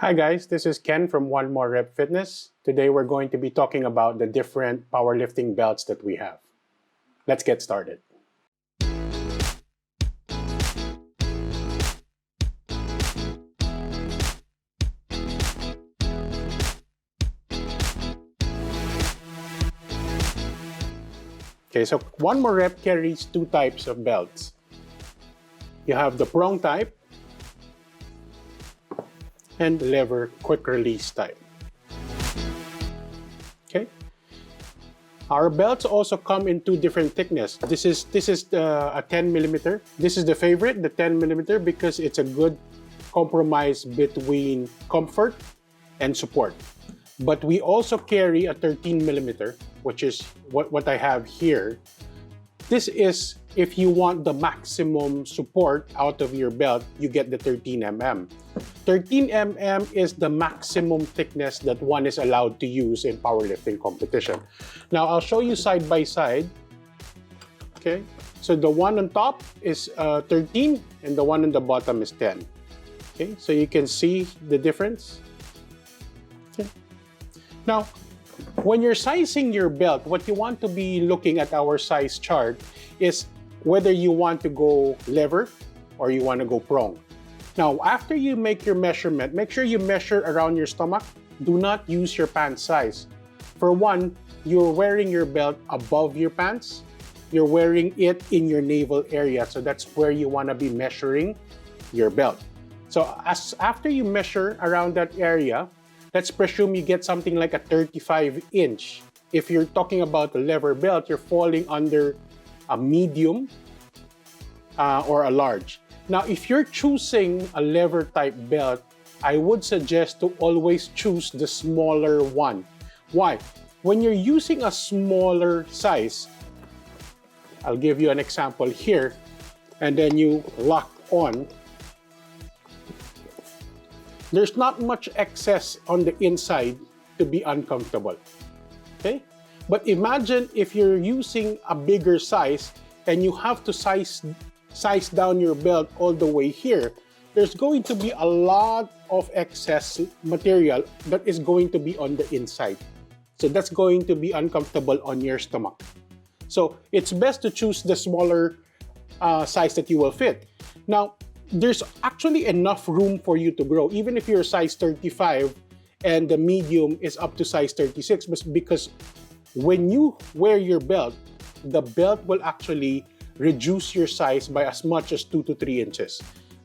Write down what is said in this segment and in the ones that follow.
Hi guys, this is Ken from One More Rep Fitness. Today we're going to be talking about the different powerlifting belts that we have. Let's get started. Okay, so One More Rep carries two types of belts. You have the prong type and lever quick release type. Okay. Our belts also come in two different thickness. This is a 10 millimeter. This is the favorite, the 10 millimeter, because it's a good compromise between comfort and support. But we also carry a 13 millimeter, which is what I have here. This is if you want the maximum support out of your belt, you get the 13 mm. 13 mm is the maximum thickness that one is allowed to use in powerlifting competition. Now, I'll show you side by side. Okay, so the one on top is 13 and the one on the bottom is 10. Okay, so you can see the difference. Okay. Now, when you're sizing your belt, what you want to be looking at our size chart is whether you want to go lever or you want to go prong. Now, after you make your measurement, make sure you measure around your stomach. Do not use your pants size. For one, you're wearing your belt above your pants. You're wearing it in your navel area. So that's where you want to be measuring your belt. So after you measure around that area, let's presume you get something like a 35-inch. If you're talking about a lever belt, you're falling under a medium or a large. Now, if you're choosing a lever type belt, I would suggest to always choose the smaller one. Why? When you're using a smaller size, I'll give you an example here, and then you lock on. There's not much excess on the inside to be uncomfortable, okay? But imagine if you're using a bigger size and you have to size down your belt all the way here, there's going to be a lot of excess material that is going to be on the inside. So that's going to be uncomfortable on your stomach. So it's best to choose the smaller size that you will fit. Now, there's actually enough room for you to grow, even if you're size 35 and the medium is up to size 36, because when you wear your belt, the belt will actually reduce your size by as much as 2 to 3 inches.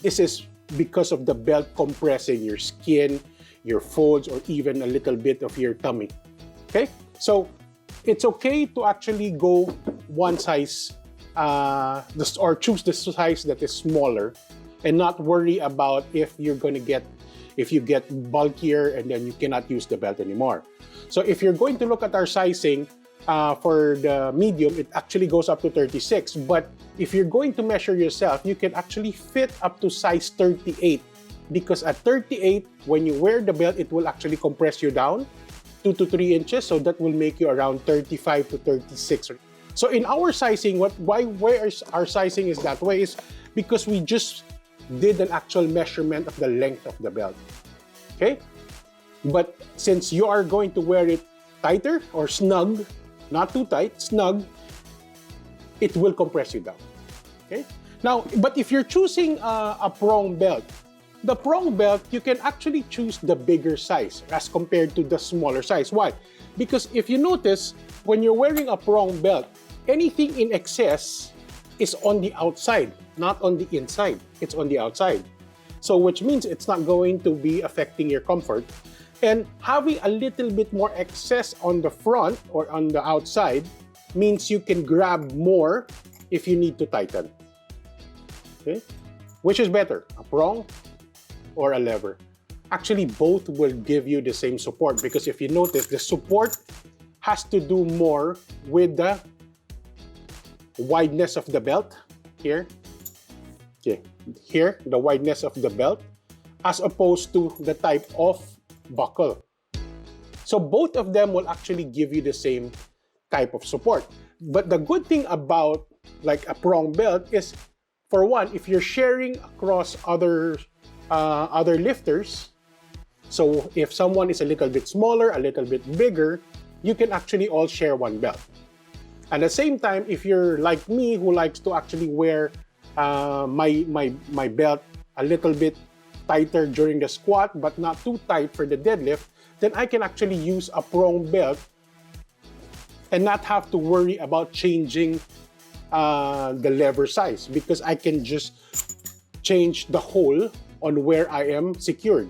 This is because of the belt compressing your skin, your folds, or even a little bit of your tummy. Okay? So it's okay to actually go one size or choose the size that is smaller and not worry about if you get bulkier and then you cannot use the belt anymore. So if you're going to look at our sizing for the medium, it actually goes up to 36. But if you're going to measure yourself, you can actually fit up to size 38. Because at 38, when you wear the belt, it will actually compress you down 2 to 3 inches. So that will make you around 35 to 36. So in our sizing, why our sizing is that way is because we just did an actual measurement of the length of the belt. Okay? But since you are going to wear it tighter or snug, not too tight, snug, it will compress you down. Okay? Now, but if you're choosing a prong belt, the prong belt, you can actually choose the bigger size as compared to the smaller size. Why? Because if you notice, when you're wearing a prong belt, anything in excess is on the outside, not on the inside. It's on the outside. So which means it's not going to be affecting your comfort. And having a little bit more excess on the front or on the outside means you can grab more if you need to tighten. Okay? Which is better, a prong or a lever? Actually, both will give you the same support, because if you notice, the support has to do more with the wideness of the belt here. Okay, here, the wideness of the belt, as opposed to the type of buckle. So both of them will actually give you the same type of support. But the good thing about like a prong belt is, for one, if you're sharing across other lifters, So if someone is a little bit smaller, a little bit bigger, you can actually all share one belt. At the same time, if you're like me who likes to actually wear my belt a little bit tighter during the squat but not too tight for the deadlift, then I can actually use a prong belt and not have to worry about changing the lever size, because I can just change the hole on where I am secured.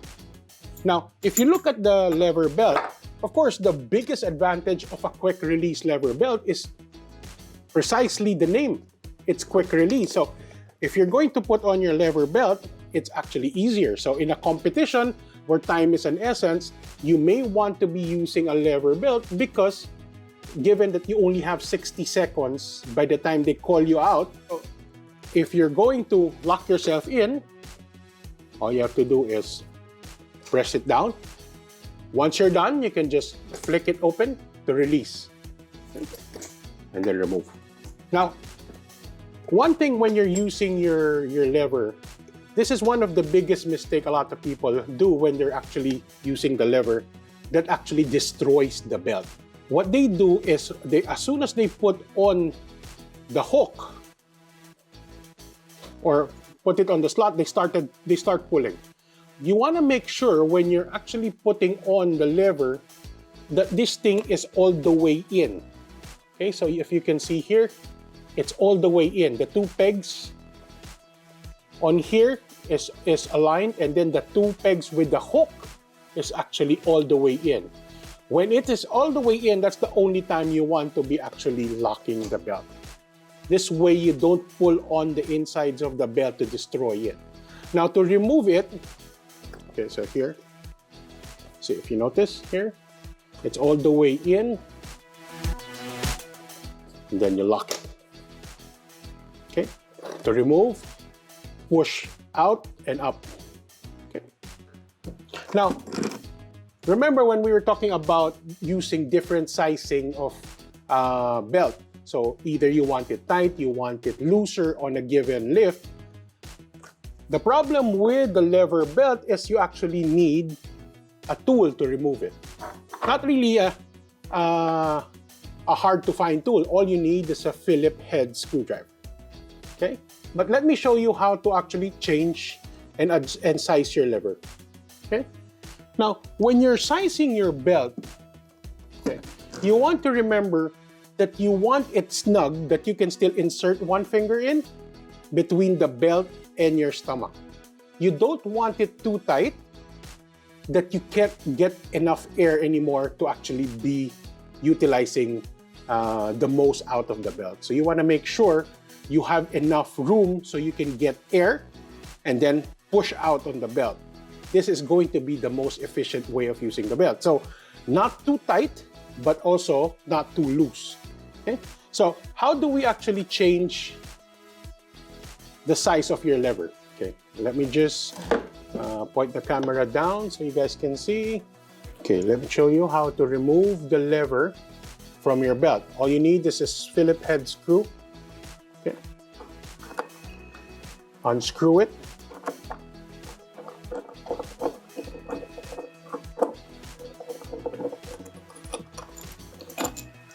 Now, if you look at the lever belt, of course, the biggest advantage of a quick release lever belt is precisely the name. It's quick release. So if you're going to put on your lever belt, it's actually easier. So in a competition where time is an essence, you may want to be using a lever belt, because given that you only have 60 seconds by the time they call you out, if you're going to lock yourself in, all you have to do is press it down. Once you're done, you can just flick it open to release and then remove. Now, one thing when you're using your lever, this is one of the biggest mistakes a lot of people do when they're actually using the lever that actually destroys the belt. What they do is, as soon as they put on the hook or put it on the slot, they start pulling. You want to make sure when you're actually putting on the lever that this thing is all the way in. Okay, so if you can see here, it's all the way in. The two pegs on here is aligned, and then the two pegs with the hook is actually all the way in. When it is all the way in, that's the only time you want to be actually locking the belt. This way you don't pull on the insides of the belt to destroy it. Now to remove it, okay, so here, see if you notice here, it's all the way in, and then you lock it. Okay, to remove, push out and up. Okay. Now, remember when we were talking about using different sizing of belt. So either you want it tight, you want it looser on a given lift. The problem with the lever belt is you actually need a tool to remove it. Not really a hard to find tool. All you need is a Phillips head screwdriver. Okay, but let me show you how to actually change and size your lever. Okay, now when you're sizing your belt, okay, you want to remember that you want it snug, that you can still insert one finger in between the belt and your stomach. You don't want it too tight that you can't get enough air anymore to actually be utilizing the most out of the belt. So you want to make sure you have enough room so you can get air and then push out on the belt. This is going to be the most efficient way of using the belt. So not too tight, but also not too loose. Okay? So how do we actually change the size of your lever? Okay, let me just point the camera down so you guys can see. Okay, let me show you how to remove the lever from your belt. All you need is a Phillips head screw. Okay. Unscrew it.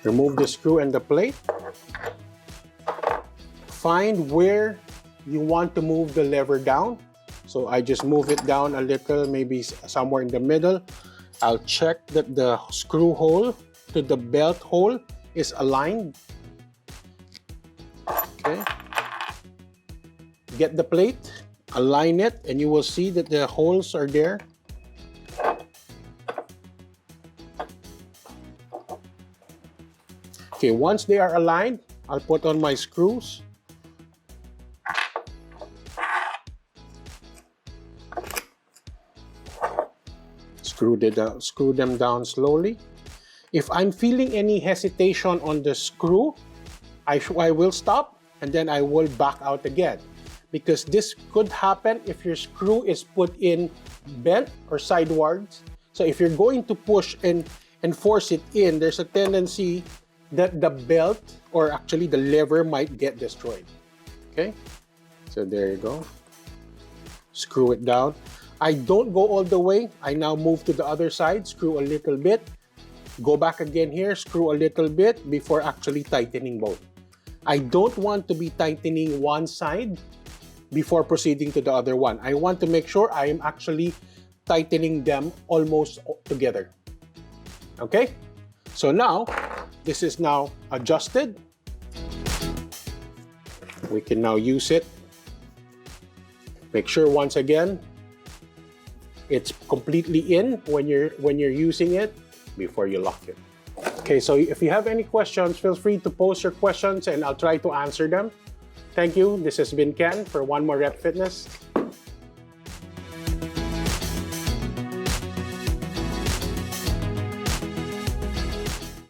Remove the screw and the plate. Find where you want to move the lever down. So I just move it down a little, maybe somewhere in the middle. I'll check that the screw hole to the belt hole is aligned. Okay. Get the plate, align it, and you will see that the holes are there. Okay, once they are aligned, I'll put on my screws. Screw them down slowly. If I'm feeling any hesitation on the screw, I will stop and then I will back out again. Because this could happen if your screw is put in bent or sidewards. So if you're going to push and force it in, there's a tendency that the belt or actually the lever might get destroyed. Okay, so there you go. Screw it down. I don't go all the way. I now move to the other side, screw a little bit, go back again here, screw a little bit before actually tightening both. I don't want to be tightening one side before proceeding to the other one. I want to make sure I am actually tightening them almost together. Okay? So now, this is now adjusted. We can now use it. Make sure once again, it's completely in when you're using it before you lock it. Okay, so if you have any questions, feel free to post your questions and I'll try to answer them. Thank you. This has been Ken for One More Rep Fitness.